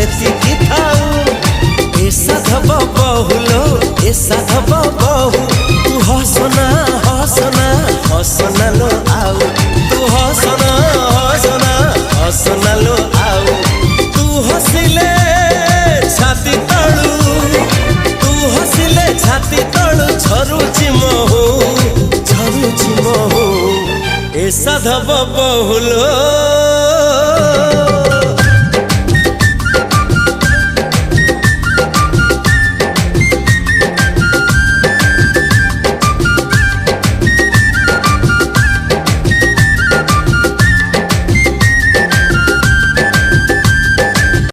सेतिकी थाऊ ए साधव बहुलो ए साधव बहु तू हसना हसना हसना लो आउ तू हसना हसना हसना लो आउ तू हसिले छाती तळू तू हसिले छाती तळू झरुची महू ए साधव बहुलो।